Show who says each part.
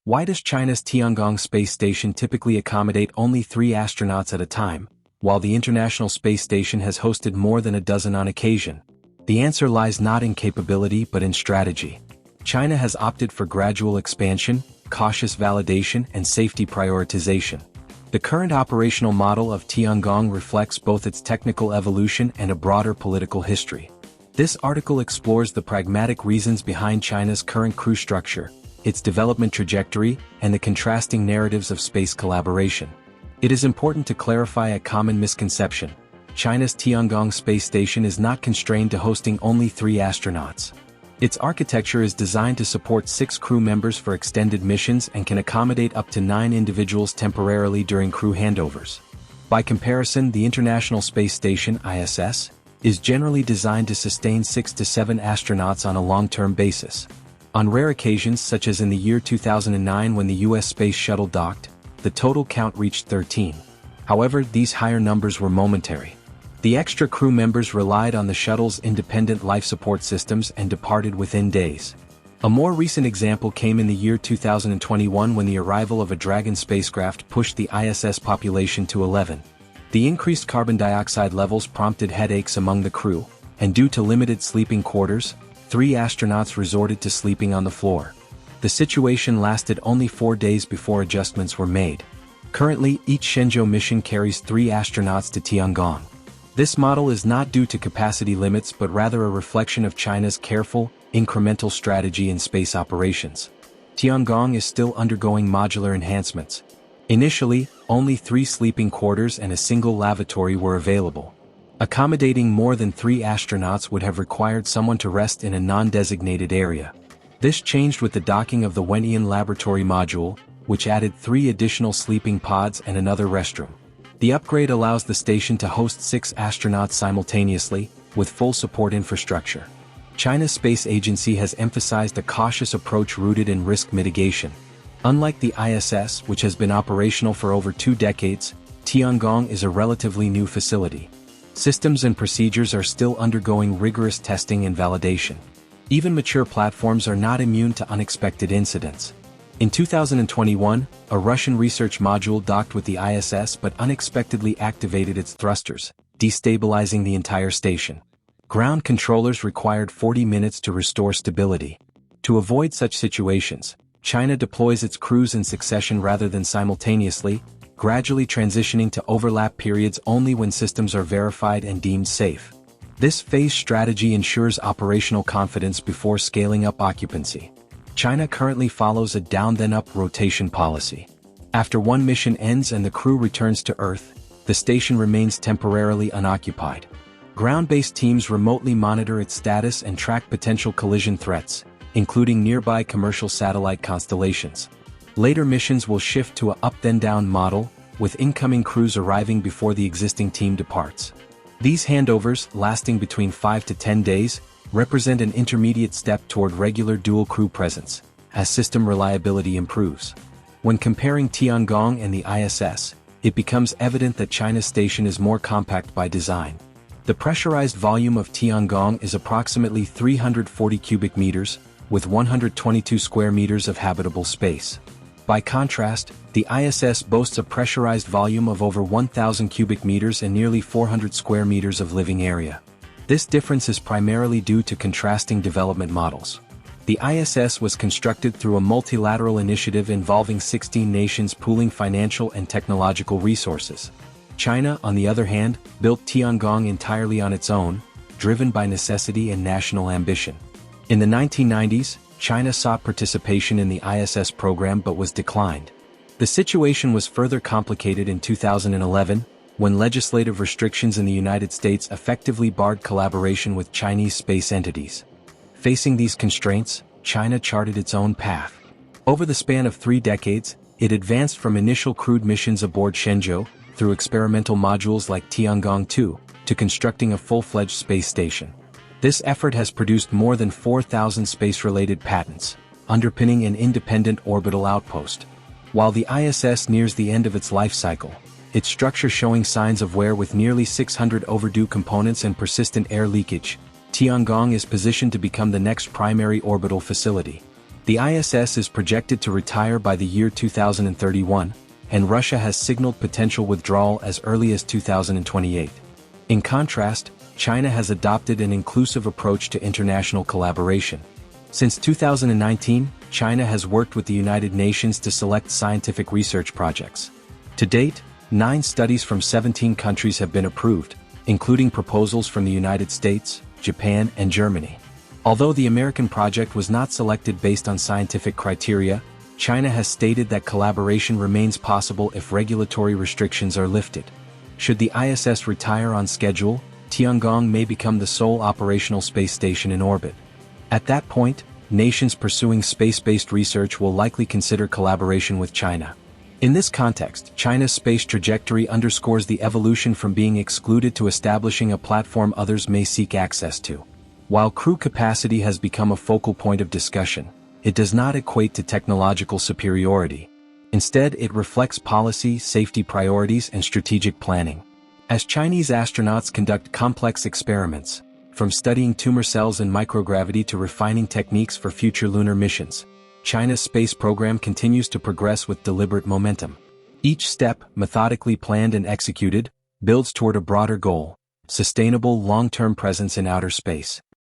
Speaker 1: Why does China's Tiangong space station typically accommodate only 3 astronauts at a time, while the International Space Station has hosted more than a dozen on occasion? The answer lies not in capability but in strategy. China has opted for gradual expansion, cautious validation, and safety prioritization. The current operational model of Tiangong reflects both its technical evolution and a broader political history. This article explores the pragmatic reasons behind China's current crew structure, its development trajectory, and the contrasting narratives of space collaboration. It is important to clarify a common misconception. China's Tiangong space station is not constrained to hosting only 3 astronauts. Its architecture is designed to support 6 crew members for extended missions and can accommodate up to 9 individuals temporarily during crew handovers. By comparison, the International Space Station (ISS) is generally designed to sustain 6 to 7 astronauts on a long-term basis. On rare occasions, such as in the year 2009 when the U.S. Space Shuttle docked, the total count reached 13. However, these higher numbers were momentary. The extra crew members relied on the shuttle's independent life support systems and departed within days. A more recent example came in the year 2021 when the arrival of a Dragon spacecraft pushed the ISS population to 11. The increased carbon dioxide levels prompted headaches among the crew, and due to limited sleeping quarters, 3 astronauts resorted to sleeping on the floor. The situation lasted only 4 days before adjustments were made. Currently, each Shenzhou mission carries 3 astronauts to Tiangong. This model is not due to capacity limits but rather a reflection of China's careful, incremental strategy in space operations. Tiangong is still undergoing modular enhancements. Initially, only 3 sleeping quarters and a single lavatory were available. Accommodating more than 3 astronauts would have required someone to rest in a non-designated area. This changed with the docking of the Wentian laboratory module, which added 3 additional sleeping pods and another restroom. The upgrade allows the station to host 6 astronauts simultaneously, with full support infrastructure. China's space agency has emphasized a cautious approach rooted in risk mitigation. Unlike the ISS, which has been operational for over 2 decades, Tiangong is a relatively new facility. Systems and procedures are still undergoing rigorous testing and validation. Even mature platforms are not immune to unexpected incidents. In 2021, a Russian research module docked with the ISS but unexpectedly activated its thrusters, destabilizing the entire station. Ground controllers required 40 minutes to restore stability. To avoid such situations, China deploys its crews in succession rather than simultaneously, gradually transitioning to overlap periods only when systems are verified and deemed safe. This phased strategy ensures operational confidence before scaling up occupancy. China currently follows a down-then-up rotation policy. After one mission ends and the crew returns to Earth, the station remains temporarily unoccupied. Ground-based teams remotely monitor its status and track potential collision threats, including nearby commercial satellite constellations. Later missions will shift to a up-then-down model, with incoming crews arriving before the existing team departs. These handovers, lasting between 5 to 10 days, represent an intermediate step toward regular dual crew presence, as system reliability improves. When comparing Tiangong and the ISS, it becomes evident that China's station is more compact by design. The pressurized volume of Tiangong is approximately 340 cubic meters, with 122 square meters of habitable space. By contrast, the ISS boasts a pressurized volume of over 1,000 cubic meters and nearly 400 square meters of living area. This difference is primarily due to contrasting development models. The ISS was constructed through a multilateral initiative involving 16 nations pooling financial and technological resources. China, on the other hand, built Tiangong entirely on its own, driven by necessity and national ambition. In the 1990s, China sought participation in the ISS program but was declined. The situation was further complicated in 2011, when legislative restrictions in the United States effectively barred collaboration with Chinese space entities. Facing these constraints, China charted its own path. Over the span of 3 decades, it advanced from initial crewed missions aboard Shenzhou, through experimental modules like Tiangong 2, to constructing a full-fledged space station. This effort has produced more than 4,000 space-related patents, underpinning an independent orbital outpost. While the ISS nears the end of its life cycle, its structure showing signs of wear with nearly 600 overdue components and persistent air leakage, Tiangong is positioned to become the next primary orbital facility. The ISS is projected to retire by the year 2031, and Russia has signaled potential withdrawal as early as 2028. In contrast, China has adopted an inclusive approach to international collaboration. Since 2019, China has worked with the United Nations to select scientific research projects. To date, 9 studies from 17 countries have been approved, including proposals from the United States, Japan, and Germany. Although the American project was not selected based on scientific criteria, China has stated that collaboration remains possible if regulatory restrictions are lifted. Should the ISS retire on schedule, Tiangong may become the sole operational space station in orbit. At that point, nations pursuing space-based research will likely consider collaboration with China. In this context, China's space trajectory underscores the evolution from being excluded to establishing a platform others may seek access to. While crew capacity has become a focal point of discussion, it does not equate to technological superiority. Instead, it reflects policy, safety priorities, and strategic planning. As Chinese astronauts conduct complex experiments, from studying tumor cells in microgravity to refining techniques for future lunar missions, China's space program continues to progress with deliberate momentum. Each step, methodically planned and executed, builds toward a broader goal: sustainable long-term presence in outer space.